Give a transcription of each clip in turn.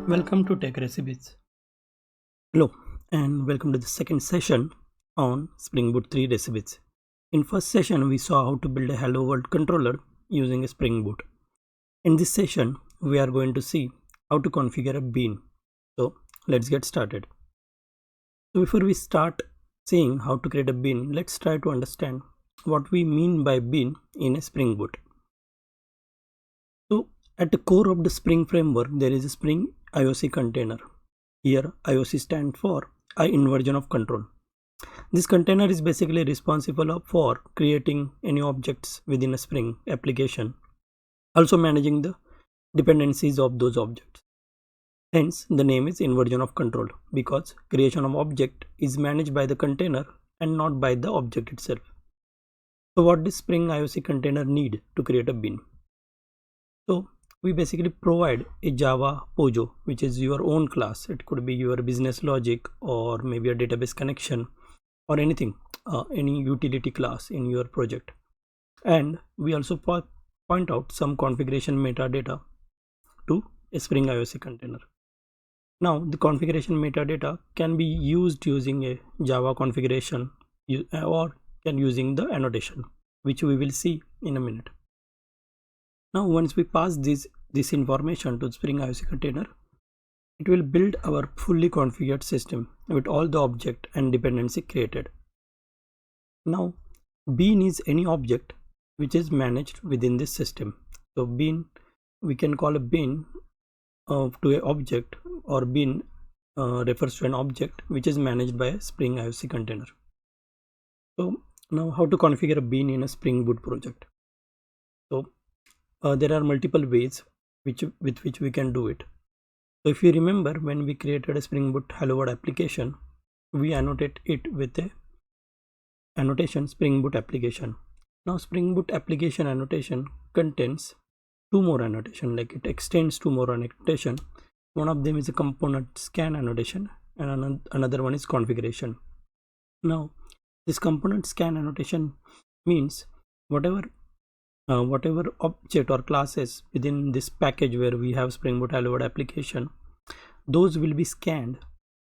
Welcome to Tech Recipes. Hello and welcome to the second session on Spring Boot 3 recipes. In first session we saw how to build a Hello World controller using a Spring Boot. In this session we are going to see how to configure a bean. So let's get started. So before we start seeing how to create a bean, let's try to understand what we mean by bean in a Spring Boot. So at the core of the Spring framework there is a Spring IOC container. Here IOC stands for I inversion of control. This container is basically responsible for creating any objects within a Spring application, also managing the dependencies of those objects. Hence the name is inversion of control, because creation of object is managed by the container and not by the object itself. So what does Spring IOC container need to create a bean? So we basically provide a Java POJO, which is your own class. It could be your business logic or maybe a database connection or anything, any utility class in your project. And we also point out some configuration metadata to a Spring IOC container. Now the configuration metadata can be used using a Java configuration or can using the annotation, which we will see in a minute. Now once we pass this information to the Spring IOC container, it will build our fully configured system with all the object and dependency created. Now bean is any object which is managed within this system. So bean, we can call a bean to a object, or bean refers to an object which is managed by a Spring IOC container. So now how to configure a bean in a Spring Boot project. So there are multiple ways with which we can do it. So if you remember, when we created a Spring Boot Hello World application, we annotate it with a annotation Spring Boot application. Now Spring Boot application annotation contains two more annotation, like it extends two more annotation. One of them is a component scan annotation and another one is configuration. Now this component scan annotation means whatever object or classes within this package where we have Spring Boot Hello World application, those will be scanned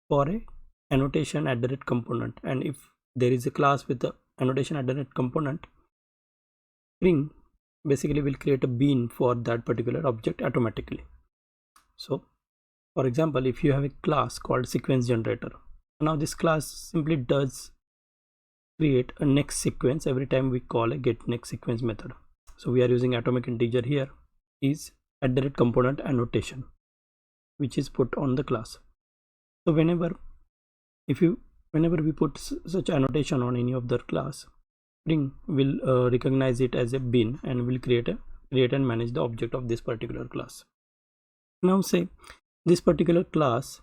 for a annotation @component. And if there is a class with the annotation @component, Spring basically will create a bean for that particular object automatically. So for example, if you have a class called sequence generator, now this class simply does create a next sequence every time we call a get next sequence method. So we are using atomic integer here is @component annotation, which is put on the class. So whenever we put such annotation on any of the class, Spring will recognize it as a bean and will create and manage the object of this particular class. Now say this particular class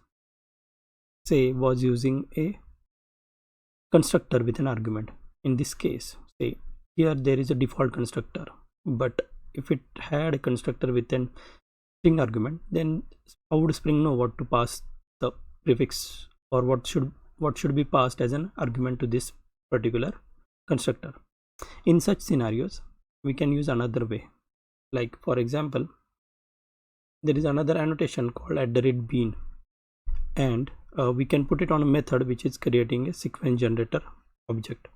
was using a constructor with an argument. In this case, say here there is a default constructor, but if it had a constructor with an string argument, then how would Spring know what to pass the prefix, or what should be passed as an argument to this particular constructor? In such scenarios we can use another way. Like for example, there is another annotation called @bean, and we can put it on a method which is creating a sequence generator object.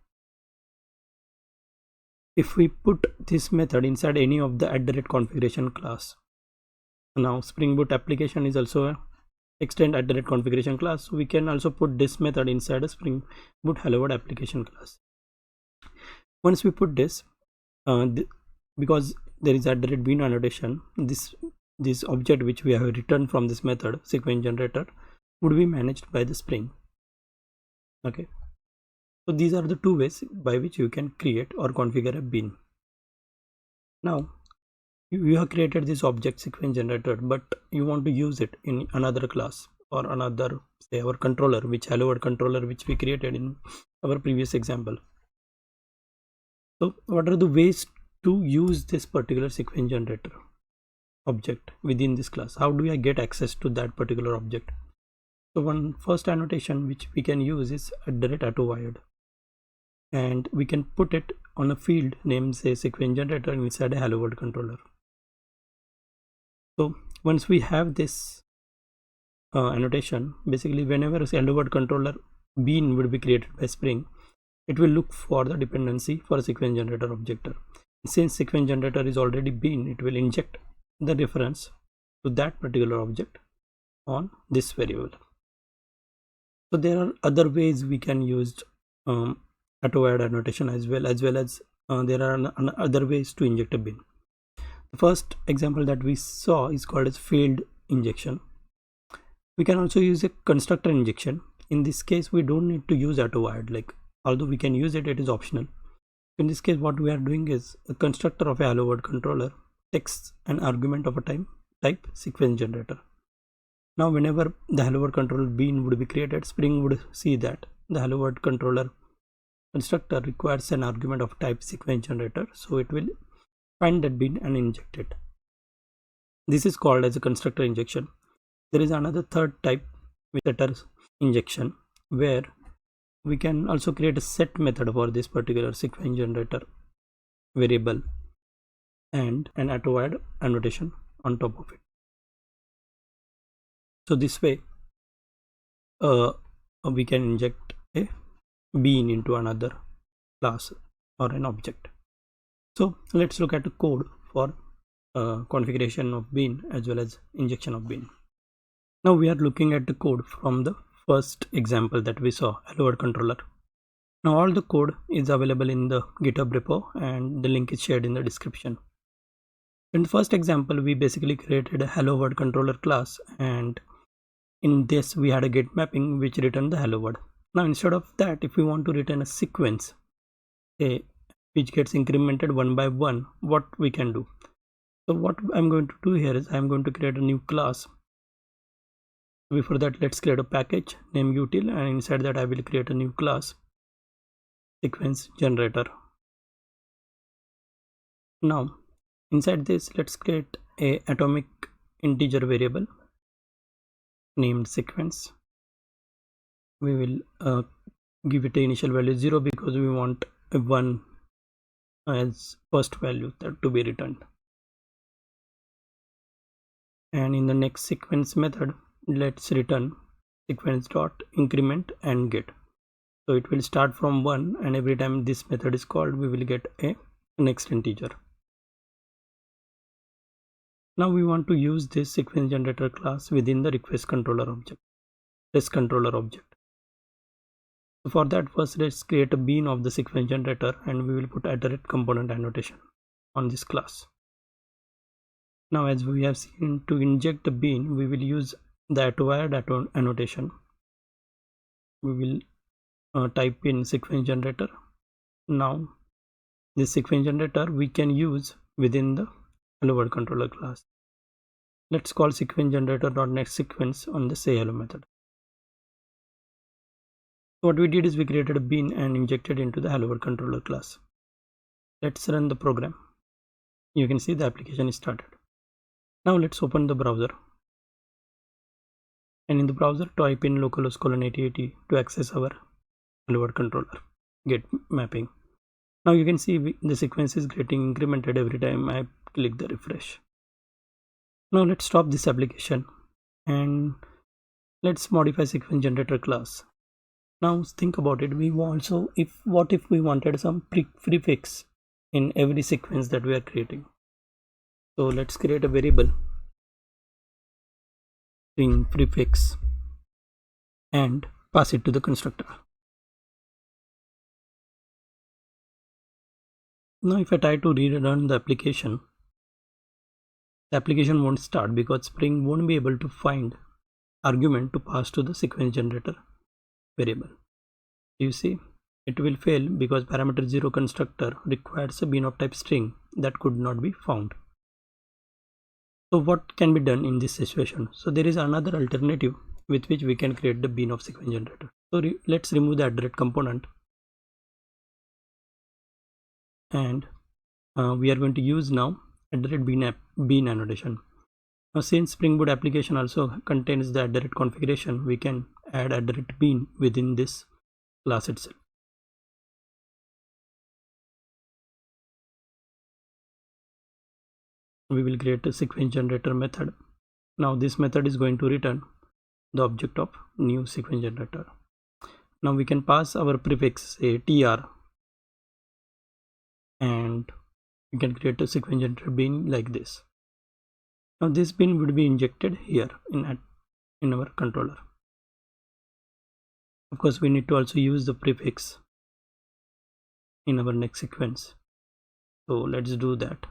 If we put this method inside any of the @configuration class, now Spring Boot application is also a extend @configuration class, so we can also put this method inside a Spring Boot Hello World application class. Once we put this, because there is @bean annotation, this object which we have returned from this method sequence generator would be managed by the Spring. Okay, so these are the two ways by which you can create or configure a bean. Now you have created this object sequence generator, but you want to use it in another class or another, say our controller, which Hello World controller which we created in our previous example. So what are the ways to use this particular sequence generator object within this class? How do I get access to that particular object? So one first annotation which we can use is @wired, and we can put it on a field named say sequence generator inside a Hello World controller. So once we have this annotation, basically whenever a hello world controller bean would be created by Spring, it will look for the dependency for a sequence generator object. Since sequence generator is already bean, it will inject the reference to that particular object on this variable. So there are other ways we can use auto-add annotation as well as there are other ways to inject a bean. The first example that we saw is called as failed injection. We can also use a constructor injection. In this case, we don't need to use auto-add, like although we can use it, it is optional. In this case, what we are doing is a constructor of a hello world controller takes an argument of a type sequence generator. Now whenever the hello world controller bean would be created, Spring would see that the hello world controller constructor requires an argument of type sequence generator, so it will find that bean and inject it. This is called as a constructor injection. There is another third type, setter injection, where we can also create a set method for this particular sequence generator variable and an auto-add annotation on top of it. So this way we can inject a bean into another class or an object. So let's look at the code for configuration of bean as well as injection of bean. Now we are looking at the code from the first example that we saw, hello world controller. Now all the code is available in the GitHub repo and the link is shared in the description. In the first example, we basically created a hello world controller class, and in this we had a get mapping which returned the hello world. Now instead of that, if we want to return a sequence which gets incremented one by one, what we can do? So what I'm going to do here is I'm going to create a new class. Before that, let's create a package name util, and inside that I will create a new class sequence generator. Now inside this, let's create a atomic integer variable named sequence. We will give it the initial value 0 because we want a 1 as first value that to be returned. And in the next sequence method, let's return sequence dot increment and get. So it will start from 1, and every time this method is called, we will get a next integer. Now we want to use this sequence generator class within the request controller object, this controller object. So for that, first let's create a bean of the sequence generator, and we will put @component annotation on this class. Now as we have seen, to inject the bean, we will use the auto-add annotation. We will type in sequence generator. Now this sequence generator we can use within the hello world controller class. Let's call sequence generator.next sequence on the say hello method. So what we did is we created a bean and injected into the hello world controller class. Let's run the program. You can see the application is started. Now let's open the browser, and in the browser type in localhost :8080 to access our hello world controller get mapping. Now you can see the sequence is getting incremented every time I click the refresh. Now let's stop this application and let's modify sequence generator class. Now think about it. What if we wanted some prefix in every sequence that we are creating? So let's create a variable string prefix and pass it to the constructor. Now if I try to rerun the application won't start because Spring won't be able to find argument to pass to the sequence generator variable. You see, it will fail because parameter 0 constructor requires a bean of type string that could not be found. So what can be done in this situation? So there is another alternative with which we can create the bean of sequence generator. So let's remove the @component, and we are going to use now @bean annotation. Now since Spring Boot application also contains the @configuration, we can add @bean within this class itself. We will create a sequence generator method. Now this method is going to return the object of new sequence generator. Now we can pass our prefix, say tr, and we can create a sequence generator bean like this. Now this bean would be injected here in our controller. Of course, we need to also use the prefix in our next sequence. So let's do that.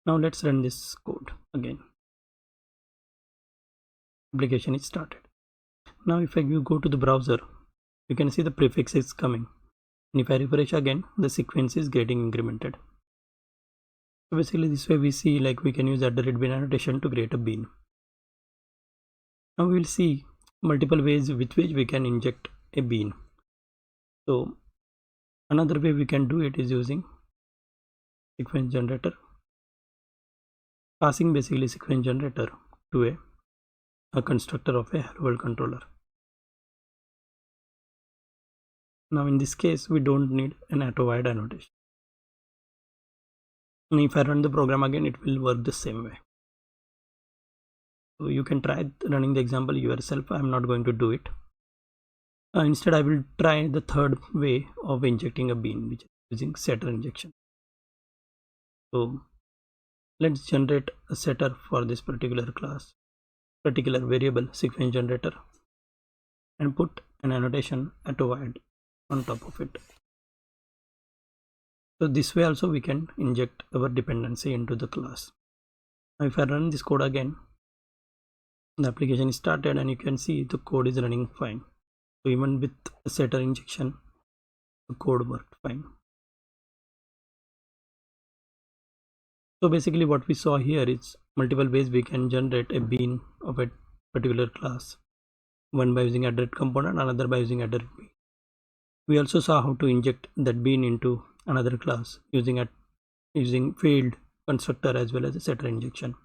Now let's run this code again. Application is started. Now if I go to the browser, you can see the prefix is coming, and if I refresh again, the sequence is getting incremented. So basically this way we see like we can use @bean annotation to create a bean. Now we will see multiple ways with which we can inject a bean. So another way we can do it is using sequence generator, passing basically sequence generator to a constructor of a hello world controller. Now in this case we don't need an auto-wide annotation. And if I run the program again, it will work the same way. So you can try running the example yourself. I'm not going to do it. Instead I will try the third way of injecting a bean, which is using setter injection. So let's generate a setter for this particular class, particular variable sequence generator, and put an annotation auto-wide on top of it. So this way also we can inject our dependency into the class. Now if I run this code again, the application is started and you can see the code is running fine. So even with a setter injection, the code worked fine. So basically what we saw here is multiple ways we can generate a bean of a particular class. One by using @direct component, another by using @direct bean. We also saw how to inject that bean into another class using field constructor as well as a setter injection.